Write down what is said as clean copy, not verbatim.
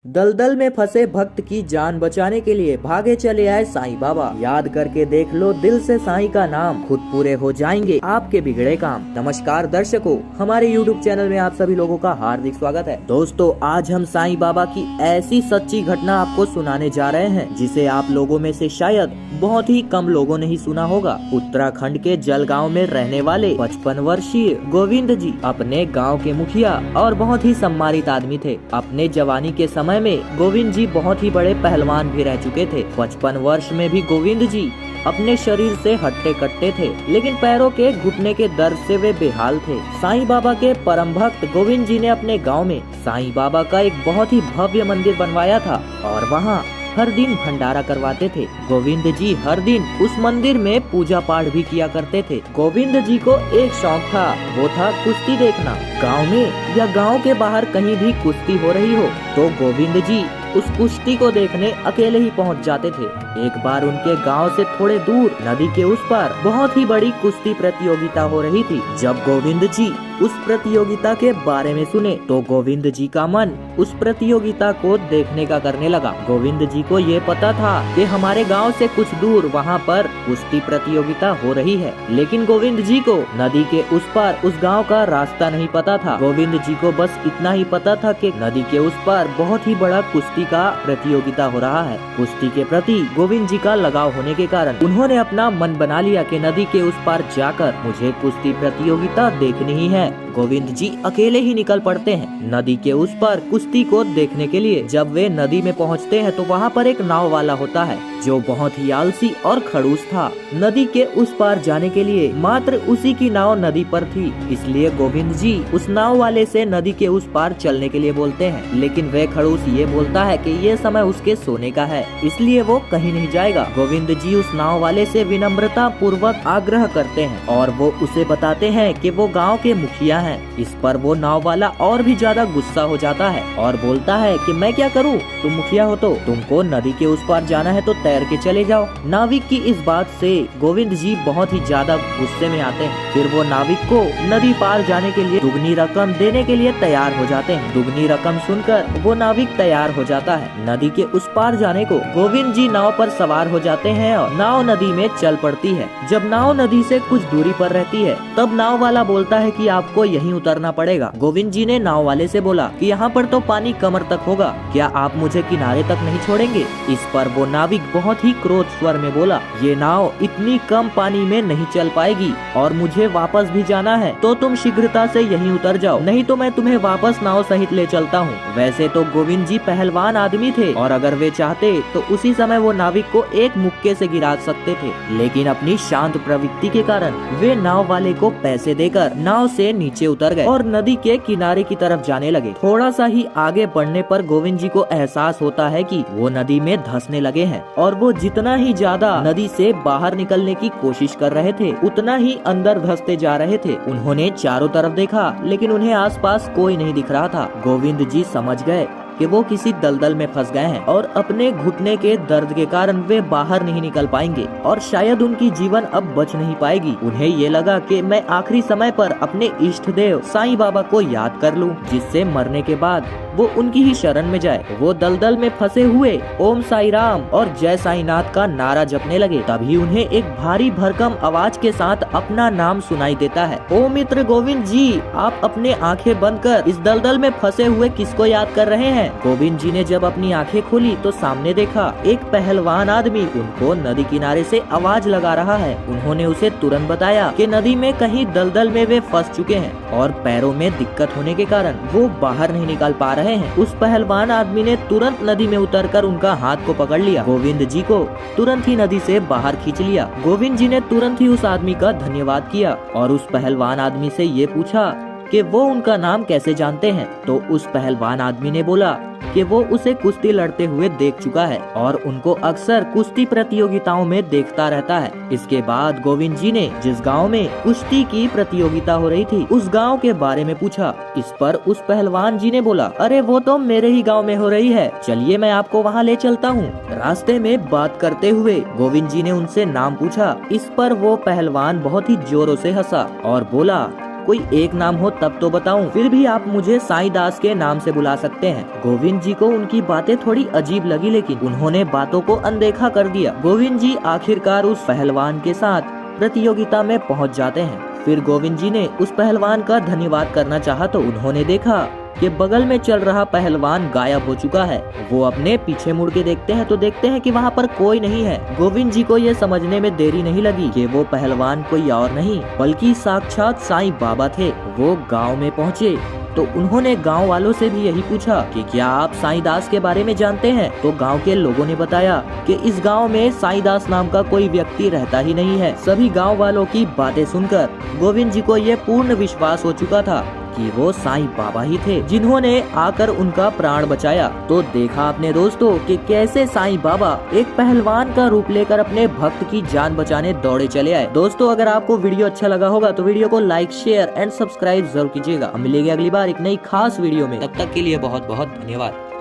दलदल में फंसे भक्त की जान बचाने के लिए भागे चले आए साईं बाबा। याद करके देख लो दिल से साईं का नाम, खुद पूरे हो जाएंगे आपके बिगड़े काम। नमस्कार दर्शकों, हमारे YouTube चैनल में आप सभी लोगों का हार्दिक स्वागत है। दोस्तों, आज हम साईं बाबा की ऐसी सच्ची घटना आपको सुनाने जा रहे हैं जिसे आप लोगों में से शायद बहुत ही कम लोगों ने ही सुना होगा। उत्तराखंड के जलगांव में रहने वाले 55 वर्षीय गोविंद जी अपने गाँव के मुखिया और बहुत ही सम्मानित आदमी थे। अपने जवानी के समय में गोविंद जी बहुत ही बड़े पहलवान भी रह चुके थे। 55 वर्ष में भी गोविंद जी अपने शरीर से हट्टे कट्टे थे, लेकिन पैरों के घुटने के दर्द से वे बेहाल थे। साईं बाबा के परम भक्त गोविंद जी ने अपने गांव में साईं बाबा का एक बहुत ही भव्य मंदिर बनवाया था और वहां हर दिन भंडारा करवाते थे। गोविंद जी हर दिन उस मंदिर में पूजा पाठ भी किया करते थे। गोविंद जी को एक शौक था, वो था कुश्ती देखना। गांव में या गांव के बाहर कहीं भी कुश्ती हो रही हो तो गोविंद जी उस कुश्ती को देखने अकेले ही पहुंच जाते थे। एक बार उनके गांव से थोड़े दूर नदी के उस पार बहुत ही बड़ी कुश्ती प्रतियोगिता हो रही थी। जब गोविंद जी उस प्रतियोगिता के बारे में सुने तो गोविंद जी का मन उस प्रतियोगिता को देखने का करने लगा। गोविंद जी को ये पता था कि हमारे गांव से कुछ दूर वहां पर कुश्ती प्रतियोगिता हो रही है, लेकिन गोविंद जी को नदी के उस पार उस गांव का रास्ता नहीं पता था। गोविंद जी को बस इतना ही पता था कि नदी के उस पार बहुत ही बड़ा कुश्ती का प्रतियोगिता हो रहा है। कुश्ती के प्रति गोविंद जी का लगाव होने के कारण उन्होंने अपना मन बना लिया कि नदी के उस पार जाकर मुझे कुश्ती प्रतियोगिता देखनी ही है। गोविंद जी अकेले ही निकल पड़ते हैं नदी के उस पार कुश्ती को देखने के लिए। जब वे नदी में पहुंचते हैं तो वहां पर एक नाव वाला होता है जो बहुत ही आलसी और खड़ूस था। नदी के उस पार जाने के लिए मात्र उसी की नाव नदी पर थी, इसलिए गोविंद जी उस नाव वाले से नदी के उस पार चलने के लिए बोलते हैं, लेकिन वह खड़ूस ये बोलता है कि ये समय उसके सोने का है, इसलिए वो कहीं नहीं जाएगा। गोविंद जी उस नाव वाले से विनम्रता पूर्वक आग्रह करते हैं और वो उसे बताते हैं कि वो गांव के मुखिया हैं। इस पर वो नाव वाला और भी ज्यादा गुस्सा हो जाता है और बोलता है कि मैं क्या करूं, तुम मुखिया हो तो तुमको नदी के उस पार जाना है तो तैर के चले जाओ। नाविक की इस बात से गोविंद जी बहुत ही ज्यादा गुस्से में आते हैं। फिर वो नाविक को नदी पार जाने के लिए दुगनी रकम देने के लिए तैयार हो जाते हैं। दुगनी रकम सुनकर वो नाविक तैयार हो जाता है। नदी के उस पार जाने को गोविंद जी नाव पर सवार हो जाते हैं और नाव नदी में चल पड़ती है। जब नाव नदी से कुछ दूरी पर रहती है तब नाव वाला बोलता है कि आपको यहीं उतरना पड़ेगा। गोविंद जी ने नाव वाले से बोला कि यहाँ पर तो पानी कमर तक होगा, क्या आप मुझे किनारे तक नहीं छोड़ेंगे? इस पर वो नाविक बहुत ही क्रोध स्वर में बोला, ये नाव इतनी कम पानी में नहीं चल पाएगी और मुझे वापस भी जाना है, तो तुम शीघ्रता से यहीं उतर जाओ, नहीं तो मैं तुम्हें वापस नाव सहित ले चलता हूँ। वैसे तो गोविंद जी पहलवान आदमी थे और अगर वे चाहते तो उसी समय वो नाविक को एक मुक्के से गिरा सकते थे, लेकिन अपनी शांत प्रवृत्ति के कारण वे नाव वाले को पैसे देकर नाव से नीचे उतर गए और नदी के किनारे की तरफ जाने लगे। थोड़ा सा ही आगे बढ़ने पर गोविंद जी को एहसास होता है कि वो नदी में धंसने लगे हैं और वो जितना ही ज्यादा नदी से बाहर निकलने की कोशिश कर रहे थे उतना ही अंदर धंसते जा रहे थे। उन्होंने चारों तरफ देखा लेकिन उन्हें आसपास कोई नहीं दिख रहा था। गोविंद जी समझ गए कि वो किसी दलदल में फंस गए हैं और अपने घुटने के दर्द के कारण वे बाहर नहीं निकल पाएंगे और शायद उनकी जीवन अब बच नहीं पाएगी। उन्हें ये लगा कि मैं आखिरी समय पर अपने इष्ट देव साईं बाबा को याद कर लूं, जिससे मरने के बाद वो उनकी ही शरण में जाए। वो दलदल में फंसे हुए ओम साई राम और जय साईनाथ का नारा जपने लगे। तभी उन्हें एक भारी भरकम आवाज के साथ अपना नाम सुनाई देता है, ओ मित्र गोविंद जी, आप अपने आंखें बंद कर इस दलदल में फंसे हुए किसको याद कर रहे हैं? गोविंद जी ने जब अपनी आंखें खोली तो सामने देखा एक पहलवान आदमी उनको नदी किनारे से आवाज लगा रहा है। उन्होंने उसे तुरंत बताया कि नदी में कहीं दलदल में वे फंस चुके हैं और पैरों में दिक्कत होने के कारण वो बाहर नहीं निकल पा रहे हैं। उस पहलवान आदमी ने तुरंत नदी में उतरकर उनका हाथ को पकड़ लिया। गोविंद जी को तुरंत ही नदी से बाहर खींच लिया। गोविंद जी ने तुरंत ही उस आदमी का धन्यवाद किया और उस पहलवान आदमी से ये पूछा कि वो उनका नाम कैसे जानते हैं। तो उस पहलवान आदमी ने बोला कि वो उसे कुश्ती लड़ते हुए देख चुका है और उनको अक्सर कुश्ती प्रतियोगिताओं में देखता रहता है। इसके बाद गोविंद जी ने जिस गांव में कुश्ती की प्रतियोगिता हो रही थी उस गांव के बारे में पूछा। इस पर उस पहलवान जी ने बोला, अरे वो तो मेरे ही गांव में हो रही है, चलिए मैं आपको वहां ले चलता हूं। रास्ते में बात करते हुए गोविंद जी ने उनसे नाम पूछा। इस पर वो पहलवान बहुत ही जोरों से हंसा और बोला कोई एक नाम हो तब तो बताऊं, फिर भी आप मुझे साईं दास के नाम से बुला सकते हैं। गोविंद जी को उनकी बातें थोड़ी अजीब लगी, लेकिन उन्होंने बातों को अनदेखा कर दिया। गोविंद जी आखिरकार उस पहलवान के साथ प्रतियोगिता में पहुंच जाते हैं। फिर गोविंद जी ने उस पहलवान का धन्यवाद करना चाहा तो उन्होंने देखा कि बगल में चल रहा पहलवान गायब हो चुका है। वो अपने पीछे मुड़ के देखते हैं तो देखते हैं कि वहाँ पर कोई नहीं है। गोविंद जी को ये समझने में देरी नहीं लगी कि वो पहलवान कोई और नहीं बल्कि साक्षात साईं बाबा थे। वो गांव में पहुँचे तो उन्होंने गांव वालों से भी यही पूछा कि क्या आप साईं दास के बारे में जानते हैं। तो गांव के लोगों ने बताया कि इस गांव में साईं दास नाम का कोई व्यक्ति रहता ही नहीं है। सभी गांव वालों की बातें सुनकर गोविंद जी को ये पूर्ण विश्वास हो चुका था कि वो साईं बाबा ही थे जिन्होंने आकर उनका प्राण बचाया। तो देखा आपने दोस्तों कि कैसे साईं बाबा एक पहलवान का रूप लेकर अपने भक्त की जान बचाने दौड़े चले आए। दोस्तों अगर आपको वीडियो अच्छा लगा होगा तो वीडियो को लाइक, शेयर एंड सब्सक्राइब जरूर कीजिएगा। हम मिलेंगे अगली बार एक नई खास वीडियो में, तब तक के लिए बहुत बहुत धन्यवाद।